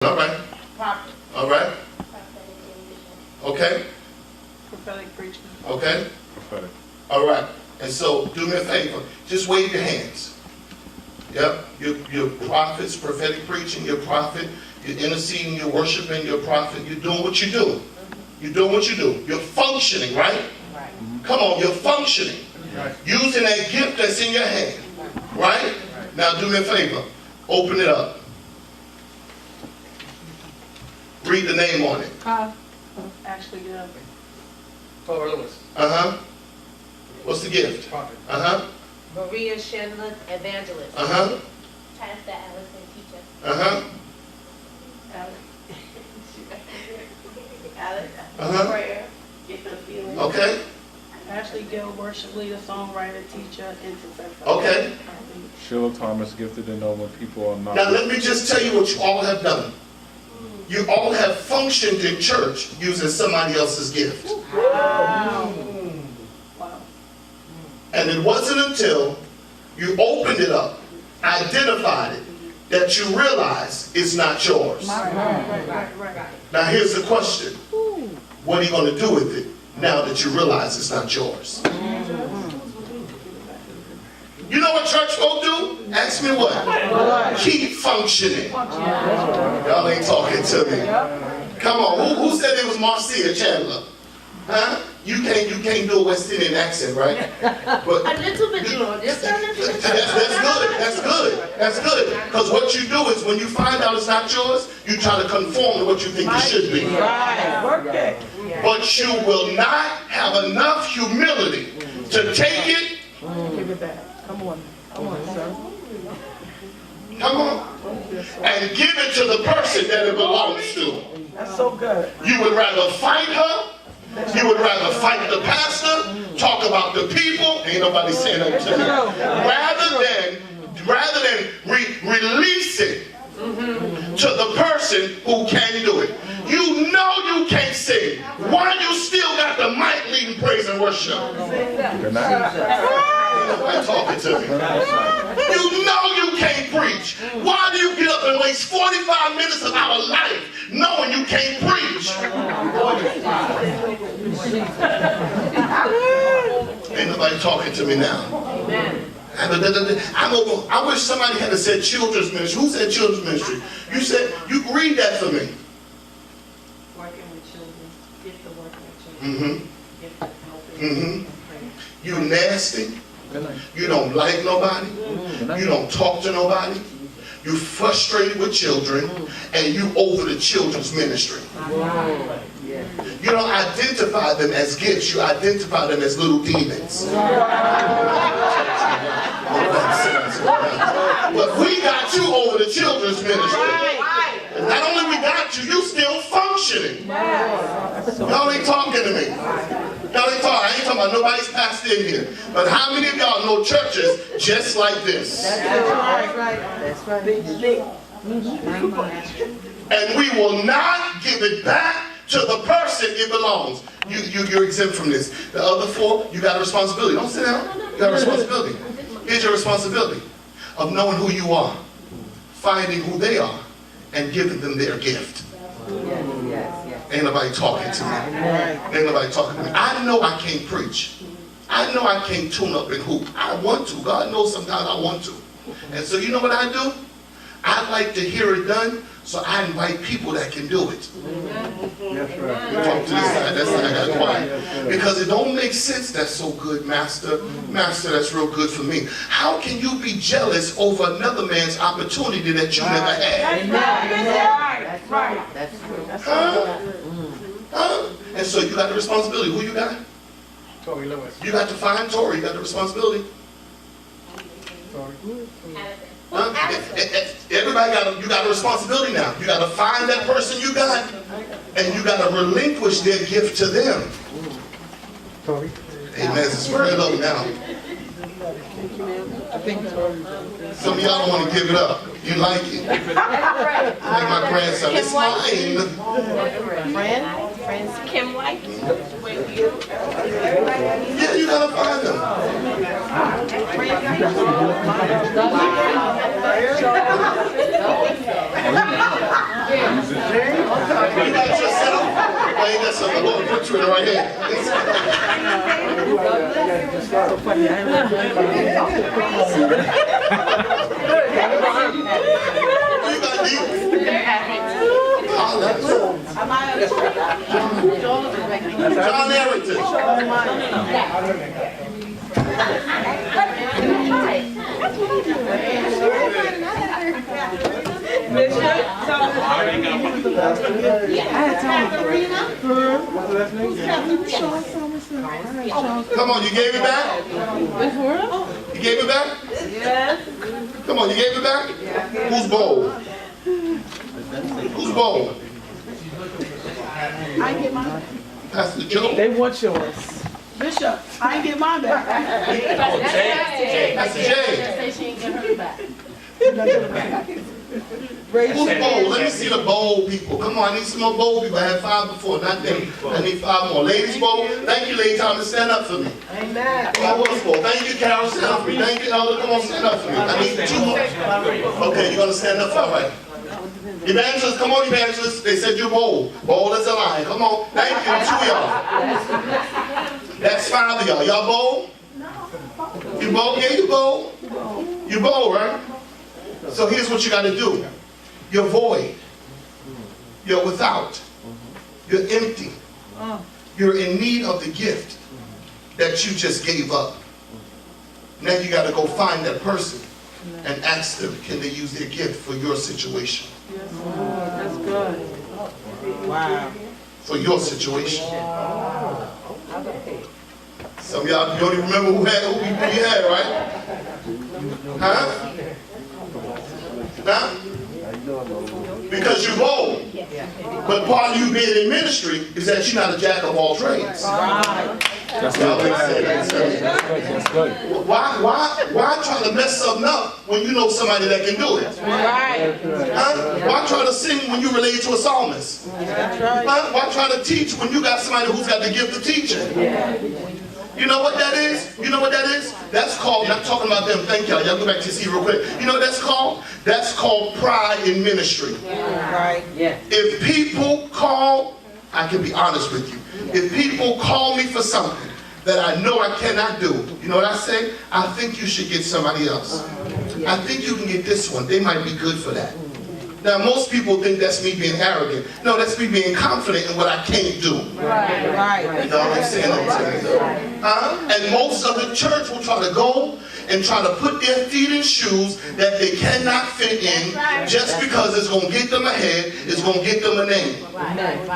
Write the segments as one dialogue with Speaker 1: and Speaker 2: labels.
Speaker 1: All right.
Speaker 2: Prophet.
Speaker 1: All right. Okay.
Speaker 3: Prophetic preaching.
Speaker 1: Okay.
Speaker 4: Prophetic.
Speaker 1: All right. And so do me a favor. Just wave your hands. Yep. You're prophets, prophetic preaching, you're prophet, you're interceding, you're worshiping, you're prophet, you're doing what you do. You're doing what you do. You're functioning, right?
Speaker 2: Right.
Speaker 1: Come on, you're functioning.
Speaker 4: Right.
Speaker 1: Using that gift that's in your hand. Right? Now do me a favor. Open it up. Read the name on it.
Speaker 3: Actually, yeah.
Speaker 5: Paul Lewis,
Speaker 1: Uh-huh. What's the gift?
Speaker 5: prophet.
Speaker 1: Uh-huh.
Speaker 2: Maria Shenless, evangelist.
Speaker 1: Uh-huh.
Speaker 2: Pastor Allison, teacher.
Speaker 1: Uh-huh.
Speaker 2: Alex,
Speaker 1: Uh-huh.
Speaker 2: prayer. Get the feeling.
Speaker 1: Okay.
Speaker 3: Ashley Gill, worship leader, songwriter, teacher, intercessor.
Speaker 1: Okay.
Speaker 4: Sheila Thomas, gifted to know when people are not.
Speaker 1: Now let me just tell you what you all have done. You all have functioned in church using somebody else's gift.
Speaker 3: Wow. Wow.
Speaker 1: And it wasn't until you opened it up, identified it, that you realized it's not yours.
Speaker 3: Right.
Speaker 1: Now here's the question. What are you going to do with it now that you realize it's not yours? You know what church folk do? Ask me what? Keep functioning. Y'all ain't talking to me. Come on, who said it was Marcia Chandler? Huh? You can't do a West Indian accent, right? But
Speaker 2: A little bit more, just a little bit.
Speaker 1: That's good. Because what you do is when you find out it's not yours, you try to conform to what you think it should be.
Speaker 3: Right. Work it.
Speaker 1: But you will not have enough humility to take it.
Speaker 3: Give it back. Come on, sir.
Speaker 1: Come on. And give it to the person that it belongs to.
Speaker 3: That's so good.
Speaker 1: You would rather fight her. You would rather fight the pastor, talk about the people. Ain't nobody saying that to me. Rather than release it to the person who can do it. You know you can't sing. Why you still got the mic leading praise and worship?
Speaker 4: Good night.
Speaker 1: Nobody talking to me. You know you can't preach. Why do you get up and waste 45 minutes of our life knowing you can't preach? Ain't nobody talking to me now.
Speaker 2: Amen.
Speaker 1: I wish somebody had said children's ministry. Who said children's ministry? You said, you read that for me.
Speaker 6: Working with children, gift of working with children,
Speaker 1: Mm-hmm.
Speaker 6: gift of helping.
Speaker 1: Mm-hmm. You nasty. You don't like nobody. You don't talk to nobody. You frustrated with children, and you over the children's ministry. You don't identify them as gifts. You identify them as little demons. But we got you over the children's ministry. And not only we got you, you still functioning. Y'all ain't talking to me. Y'all ain't talking. I ain't talking about nobody's pastor in here. But how many of y'all know churches just like this?
Speaker 6: That's right.
Speaker 1: And we will not give it back to the person it belongs. You're exempt from this. The other four, you got a responsibility. Don't sit down. You got a responsibility. Here's your responsibility of knowing who you are, finding who they are, and giving them their gift. Ain't nobody talking to me. Ain't nobody talking to me. I know I can't preach. I know I can't tune up and hoop. I want to. God knows sometimes I want to. And so you know what I do? I like to hear it done, so I invite people that can do it.
Speaker 4: That's right.
Speaker 1: Talk to this side, that side got quiet. Because it don't make sense. That's so good, Master. Master, that's real good for me. How can you be jealous over another man's opportunity that you never had?
Speaker 6: That's right. That's true.
Speaker 1: Huh? Huh? And so you got the responsibility. Who you got?
Speaker 5: Tory Lewis,
Speaker 1: You got to find Tori. You got the responsibility.
Speaker 5: Tory.
Speaker 1: Huh? Everybody you got a responsibility now. You got to find that person you got, and you got to relinquish their gift to them.
Speaker 5: Tory.
Speaker 1: Amen. It's very low now. Some of y'all don't want to give it up. You like it. Like my grandson. It's mine.
Speaker 6: Friends.
Speaker 2: Kim White.
Speaker 1: Yeah, you got to find them. You got yourself? I ain't got something. Lord, put you in right here. You got deep. John Harrington. Come on, you gave it back? You gave it back?
Speaker 6: Yes.
Speaker 1: Come on, you gave it back? Who's bold? Who's bold?
Speaker 3: I ain't get mine.
Speaker 1: Pastor Joe?
Speaker 5: They want yours.
Speaker 3: Bishop, I ain't get mine back.
Speaker 1: Pastor Jay?
Speaker 2: Say she ain't get hers back.
Speaker 1: Who's bold? Let me see the bold people. Come on, I need some more bold people. I had 5 before, not them. I need 5 more. Ladies bold? Thank you, Lady Thomas. Stand up for me.
Speaker 6: Amen.
Speaker 1: I was bold. Thank you, Carol. Stand up for me. Thank you, Elder. Come on, stand up for me. I need 2 more. Okay, you're going to stand up for all right. Evangelists, come on, evangelists. They said you're bold. Bold as a lion. Come on. Thank you. 2 of y'all. That's 5 of y'all. Y'all bold? You bold? Yeah, you bold. You bold, right? So here's what you got to do. You're void. You're without. You're empty. You're in need of the gift that you just gave up. Now you got to go find that person and ask them, can they use their gift for your situation?
Speaker 6: That's good. Wow.
Speaker 1: For your situation. Some of y'all don't even remember who you had, right? Huh? Huh? Because you're bold. But part of you being in ministry is that you're not a jack of all trades.
Speaker 4: That's
Speaker 1: Y'all
Speaker 4: good.
Speaker 1: say that.
Speaker 4: That's good.
Speaker 1: Why try to mess something up when you know somebody that can do it?
Speaker 6: Right.
Speaker 1: Huh? Why try to sing when you relate to a psalmist?
Speaker 6: That's right.
Speaker 1: Huh? Why try to teach when you got somebody who's got the gift of teaching? You know what that is? You know what that is? That's called, not talking about them, thank y'all. Y'all go back to your seat real quick. You know what that's called? That's called pride in ministry.
Speaker 6: Right. Yeah.
Speaker 1: If people call, I can be honest with you. If people call me for something that I know I cannot do, you know what I say? I think you should get somebody else. I think you can get this one. They might be good for that. Now, most people think that's me being arrogant. No, that's me being confident in what I can't do.
Speaker 6: Right. Right.
Speaker 1: You know what I'm saying? And most of the church will try to go and try to put their feet in shoes that they cannot fit in just because it's going to get them ahead, it's going to get them a name.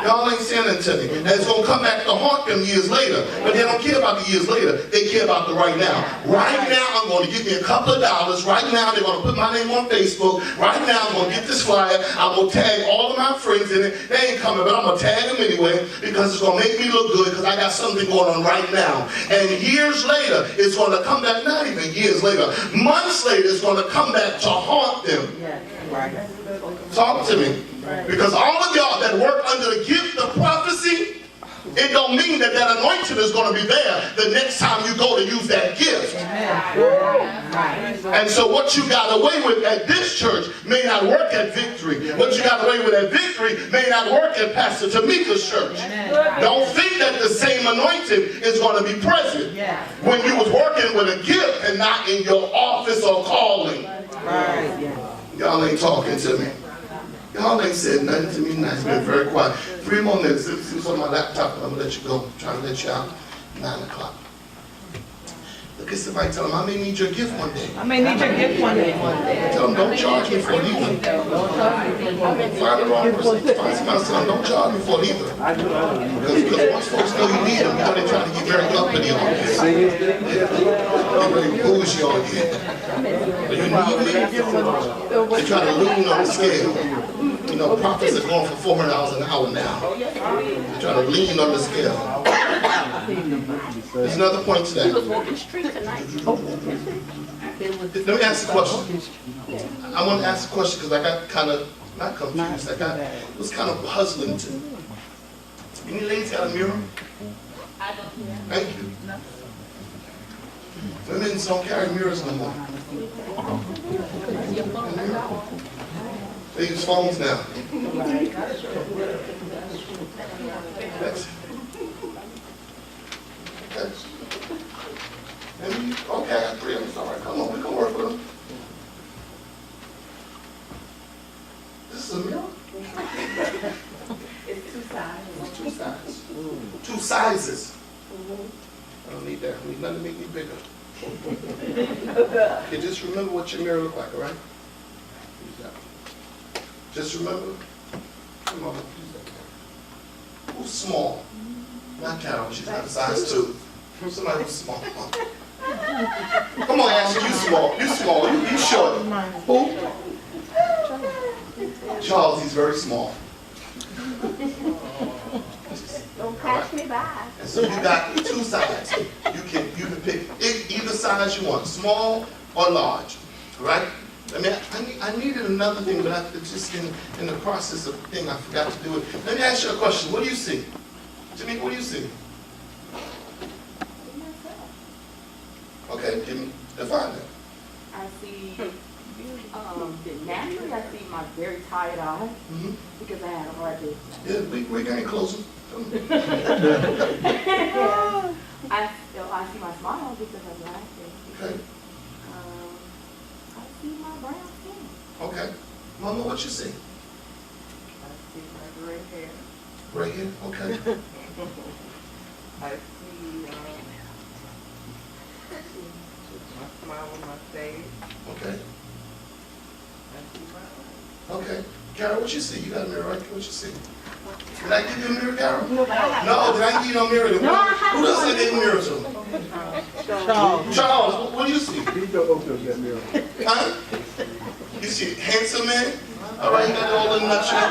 Speaker 1: Y'all ain't saying that to me. And it's going to come back to haunt them years later. But they don't care about the years later. They care about the right now. Right now, I'm going to give me a couple of dollars. Right now, they're going to put my name on Facebook. Right now, I'm going to get this flyer. I'm going to tag all of my friends in it. They ain't coming, but I'm going to tag them anyway because it's going to make me look good because I got something going on right now. And years later, it's going to come back, not even years later, months later, it's going to come back to haunt them. Talk to me. Because all of y'all that work under the gift of prophecy, it don't mean that that anointing is going to be there the next time you go to use that gift. And so what you got away with at this church may not work at Victory. What you got away with at Victory may not work at Pastor Tamika's church. Don't think that the same anointing is going to be present when you was working with a gift and not in your office or calling. Y'all ain't talking to me. Y'all ain't said nothing to me nice. Been very quiet. 3 more minutes. Let me see what's on my laptop. I'm gonna let you go. I'm trying to let you out. 9 o'clock. Look at somebody. Tell them I may need your gift one day.
Speaker 6: I may need your gift one day.
Speaker 1: Tell them don't charge me for it either. Find the wrong person. Find somebody else. Tell them don't charge me for it either. Because once folks know you need them, you know they're trying to get very uppity on you. They're very bougie on you. You need me? They're trying to lean on the scale. You know, prophets are going for $400 an hour now. They're trying to lean on the scale. There's another point to that.
Speaker 2: He was walking street tonight.
Speaker 1: Let me ask a question. I want to ask a question because I got kind of, not confused, it was kind of puzzling to me. Any ladies got a mirror?
Speaker 2: I don't hear.
Speaker 1: Thank you. Women don't carry mirrors no more. They use phones now. Next. Okay. Maybe, okay, I got 3 of them. All right, come on, we can work with them. This is a mirror?
Speaker 6: It's 2 sides.
Speaker 1: It's 2 sides. 2 sizes. I don't need that. I need nothing to make me bigger. Okay, just remember what your mirror look like, all right? Use that. Just remember. Come on, use that. Who's small? Not Carol, she's not a size 2. Somebody who's small. Come on, Ashley, you small. You small. You short. Who? Charles, he's very small.
Speaker 2: Don't pass me by.
Speaker 1: And so you got 2 sides. You can pick either size you want, small or large, right? I mean, I needed another thing, but just in the process of the thing, I forgot to do it. Let me ask you a question. What do you see? Jimmy, what do you see? Okay, define that.
Speaker 6: I see, naturally I see my very tired eye
Speaker 1: Mm-hmm.
Speaker 6: because I had a hard day.
Speaker 1: Yeah, we're getting closer.
Speaker 6: I see my smile because I'm laughing.
Speaker 1: Okay,
Speaker 6: I see my brown skin.
Speaker 1: okay. Mama, what you see?
Speaker 6: I see my gray hair.
Speaker 1: Right here, okay.
Speaker 7: I see my smile on my face.
Speaker 1: Okay,
Speaker 7: I see my eyes.
Speaker 1: okay. Carol, what you see? You got a mirror right there, what you see? Did I give you a mirror, Carol?
Speaker 2: No, but I have.
Speaker 1: No, did I give you no mirror?
Speaker 2: No, I have
Speaker 1: Who does
Speaker 2: one.
Speaker 1: I give a mirror to? Charles, what do you see?
Speaker 5: He don't open up that mirror.
Speaker 1: Huh? You see a handsome man? All right, you got it all in a nutshell.